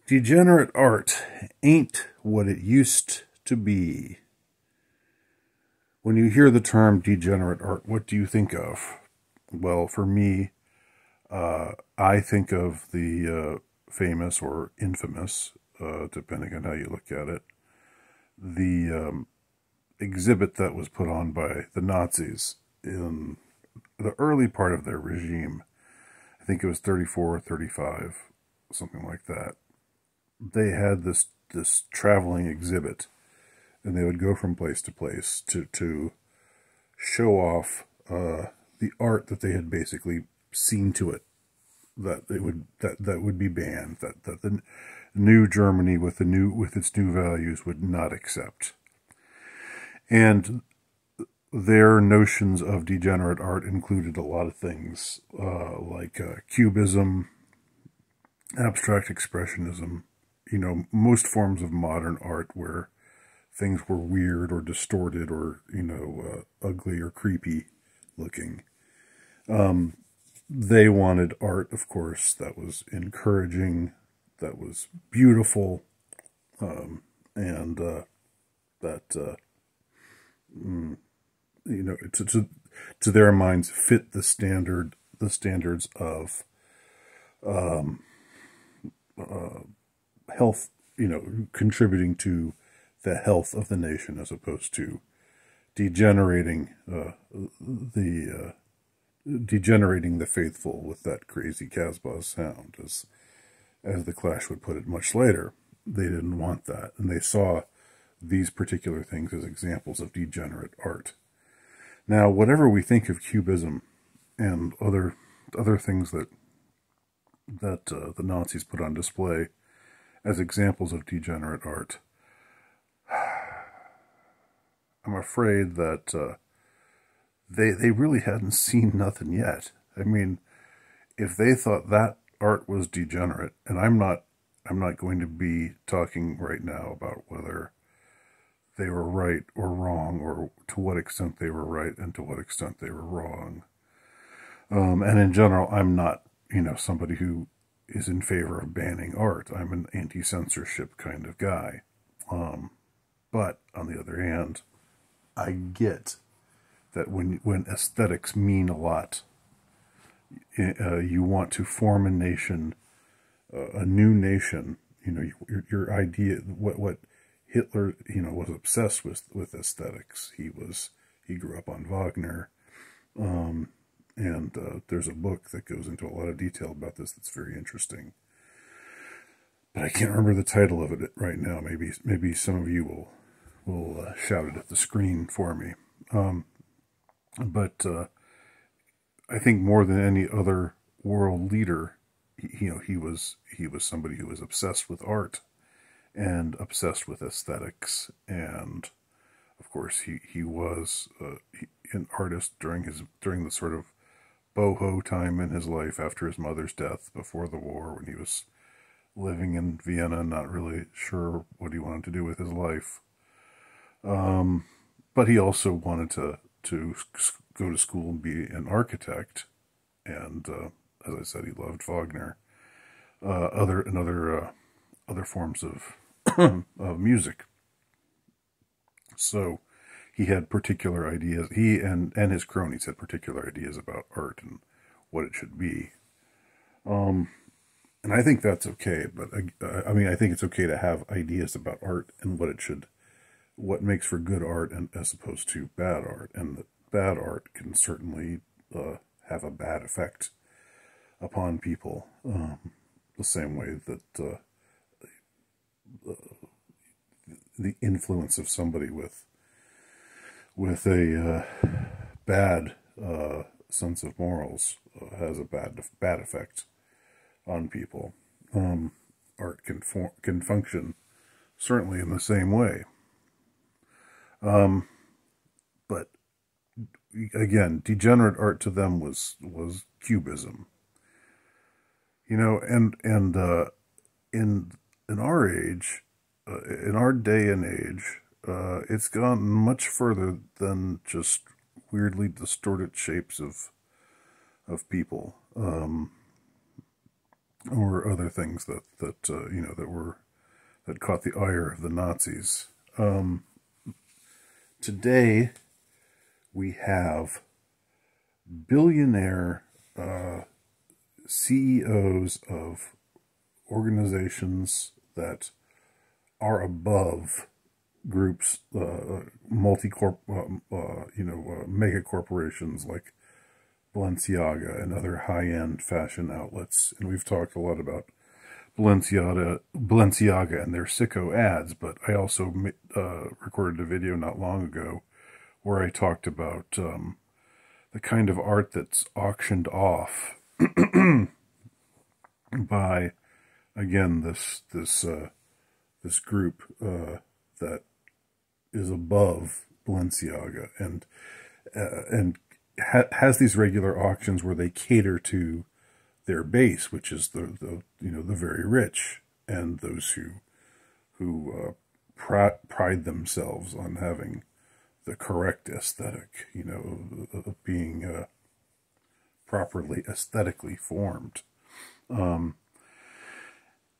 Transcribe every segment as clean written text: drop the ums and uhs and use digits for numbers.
Degenerate art ain't what it used to be. When you hear the term degenerate art, what do you think of? Well, for me, I think of the famous or infamous, depending on how you look at it, the exhibit that was put on by the Nazis in the early part of their regime. I think it was 34 or 35, something like that. They had this traveling exhibit, and they would go from place to place to show off the art that they had basically seen to it that would be banned, that the new Germany with its new values would not accept. And their notions of degenerate art included a lot of things like cubism, abstract expressionism, most forms of modern art where things were weird or distorted or, ugly or creepy looking. They wanted art, of course, that was encouraging, that was beautiful, and that, to their minds fit the standards of health, contributing to the health of the nation, as opposed to degenerating degenerating the faithful with that crazy Casbah sound, as the Clash would put it much later. They didn't want that, and they saw these particular things as examples of degenerate art. Now, whatever we think of cubism and other things that the Nazis put on display as examples of degenerate art, I'm afraid that they really hadn't seen nothing yet. I mean, if they thought that art was degenerate, and I'm not going to be talking right now about whether they were right or wrong, or to what extent they were right and to what extent they were wrong. And in general, I'm not, somebody who is in favor of banning art. I'm an anti-censorship kind of guy. But on the other hand, I get that when aesthetics mean a lot, you want to form a nation, a new nation. Your idea, what Hitler, was obsessed with aesthetics. He grew up on Wagner, and there's a book that goes into a lot of detail about this that's very interesting. But I can't remember the title of it right now. Maybe some of you will shout it at the screen for me. But I think more than any other world leader, he was somebody who was obsessed with art and obsessed with aesthetics, and of course he was an artist during the sort of boho time in his life after his mother's death, before the war, when he was living in Vienna, not really sure what he wanted to do with his life. But he also wanted to go to school and be an architect, and as I said, he loved Wagner, other forms of of music. So he had particular ideas. He and his cronies had particular ideas about art and what it should be. And I think that's okay. But I mean, I think it's okay to have ideas about art and what makes for good art, and as opposed to bad art. And bad art can certainly have a bad effect upon people, the same way that the influence of somebody with a bad sense of morals has a bad effect on people. Art can function certainly in the same way. But again, degenerate art to them was cubism. And in our age, in our day and age, it's gone much further than just weirdly distorted shapes of people. or other things that you know, that caught the ire of the Nazis. Today we have billionaire CEOs of organizations that are above groups, mega corporations like Balenciaga and other high-end fashion outlets. And we've talked a lot about Balenciaga and their sicko ads, but I also recorded a video not long ago where I talked about the kind of art that's auctioned off by, again, this group that is above Balenciaga and has these regular auctions where they cater to their base, which is the very rich and those who pride themselves on having the correct aesthetic, of being properly aesthetically formed.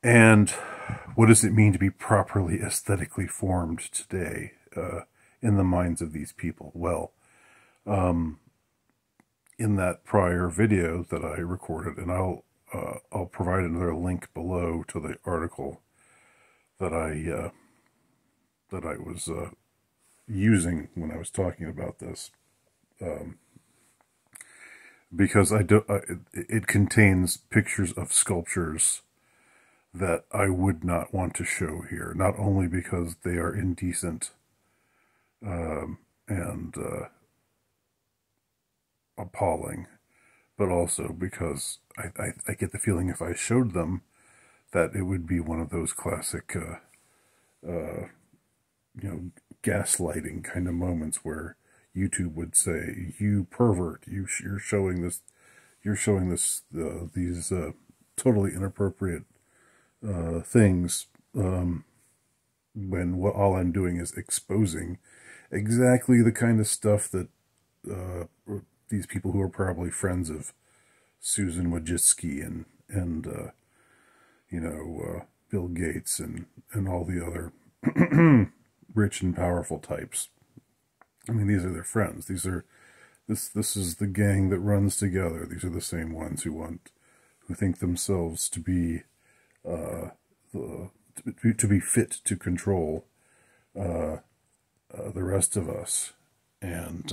And what does it mean to be properly aesthetically formed today in the minds of these people? Well, in that prior video that I recorded, and I'll provide another link below to the article that I was using when I was talking about this, because it contains pictures of sculptures that I would not want to show here, not only because they are indecent and appalling, but also because I get the feeling if I showed them that it would be one of those classic gaslighting kind of moments where YouTube would say, "You pervert! You're showing this. You're showing these totally inappropriate things when all I'm doing is exposing exactly the kind of stuff that these people who are probably friends of Susan Wojcicki and Bill Gates and all the other rich and powerful types. I mean, these are their friends. This is the gang that runs together. These are the same ones who think themselves to be fit to control the rest of us, and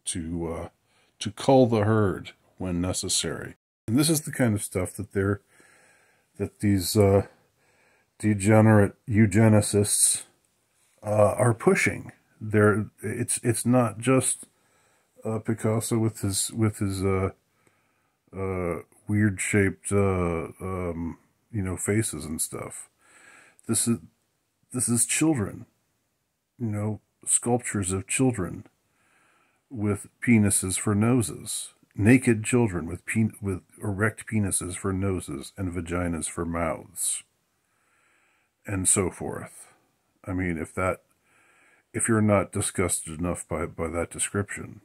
to cull the herd when necessary. And this is the kind of stuff that these degenerate eugenicists are pushing. It's not just Picasso with his weird shaped faces and stuff. This is children, sculptures of children with penises for noses, naked children with erect penises for noses and vaginas for mouths, and so forth. I mean, if you're not disgusted enough by that description,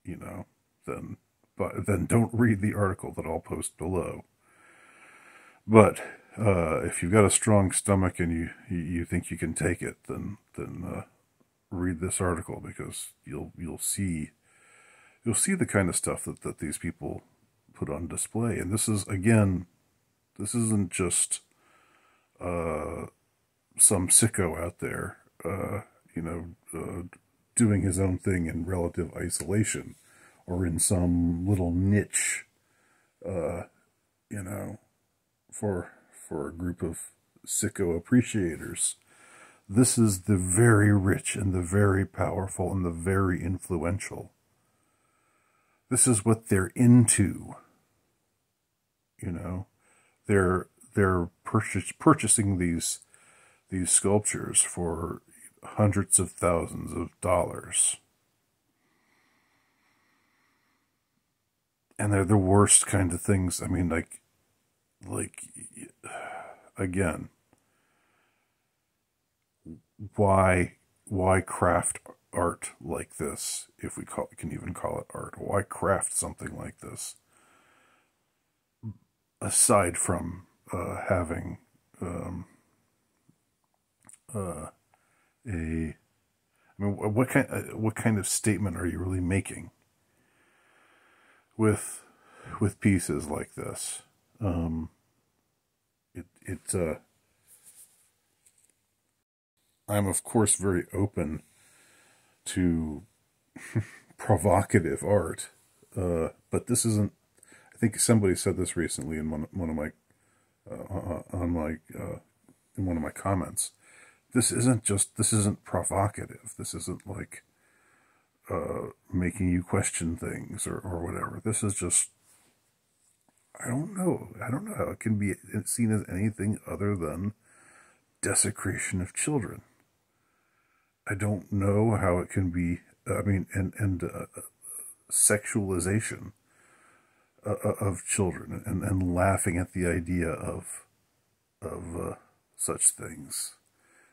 then don't read the article that I'll post below. But if you've got a strong stomach and you think you can take it, then read this article, because you'll see the kind of stuff that these people put on display. And this isn't just some sicko out there, doing his own thing in relative isolation or in some little niche, for a group of sicko appreciators. This is the very rich and the very powerful and the very influential. This is what they're into. They're purchasing these sculptures for hundreds of thousands of dollars. And they're the worst kind of things. I mean, like again, why craft art like this, if we can even call it art? Why craft something like this aside from having a, I mean, what kind of statement are you really making with pieces like this? I'm of course very open to provocative art, but this isn't. I think somebody said this recently in one of my on my in one of my comments. This isn't provocative. This isn't like making you question things or whatever. This is just, I don't know. I don't know how it can be seen as anything other than desecration of children. I don't know how it can be. I mean, and sexualization of children, and laughing at the idea of such things,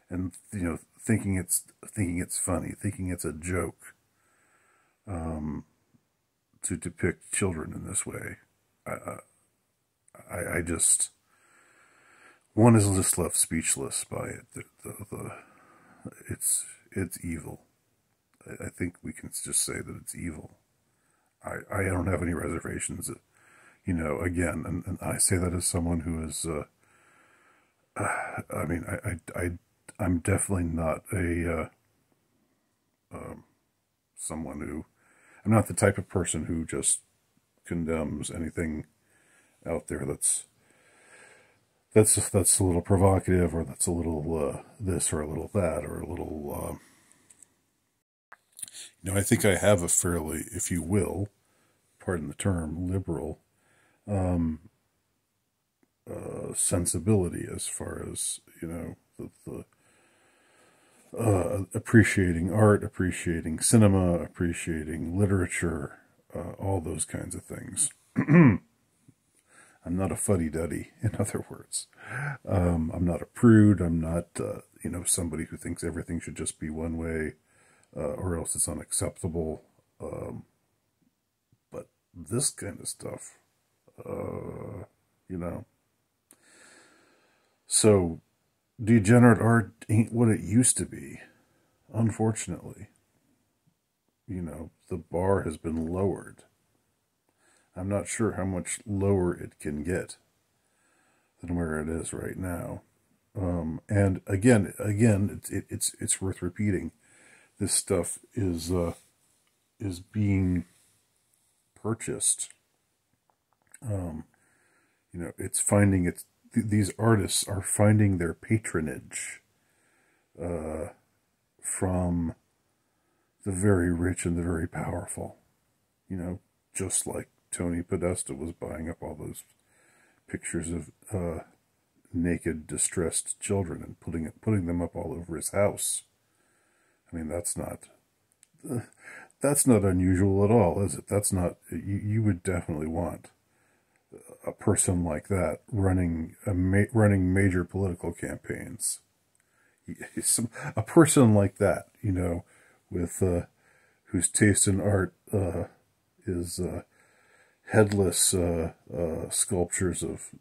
and thinking it's funny, thinking it's a joke, to depict children in this way. I just, one is just left speechless by it. It's evil. I think we can just say that it's evil. I don't have any reservations. Again, and I say that as someone who is. I mean, I'm definitely not a someone who. I'm not the type of person who just condemns anything out there that's a little provocative, or that's a little this or a little that or a little. I think I have a fairly, if you will, pardon the term, liberal sensibility as far as the appreciating art, appreciating cinema, appreciating literature, all those kinds of things. I'm not a fuddy-duddy, in other words. I'm not a prude. I'm not, somebody who thinks everything should just be one way, or else it's unacceptable. But this kind of stuff, you know. So, degenerate art ain't what it used to be, unfortunately. The bar has been lowered. I'm not sure how much lower it can get than where it is right now. And again, it's worth repeating. This stuff is being purchased. It's finding its. These artists are finding their patronage from the very rich and the very powerful. Just like Tony Podesta was buying up all those pictures of naked, distressed children and putting them up all over his house. I mean, that's not unusual at all, is it? That's not. You would definitely want a person like that running major political campaigns. A person like that, with whose taste in art is headless sculptures of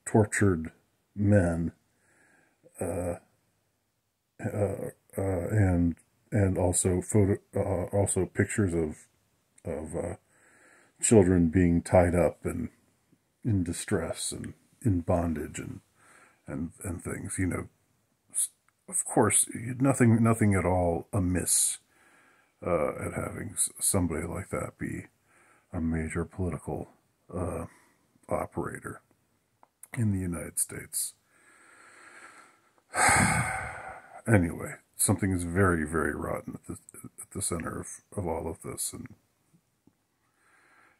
tortured men, and also also pictures of children being tied up and in distress and in bondage and things. Of course, nothing at all amiss at having somebody like that be a major political operator in the United States. Anyway, something is very, very rotten at the center of all of this, and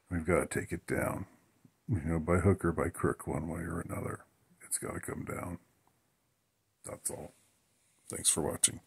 we've got to take it down. By hook or by crook, one way or another. It's got to come down. That's all. Thanks for watching.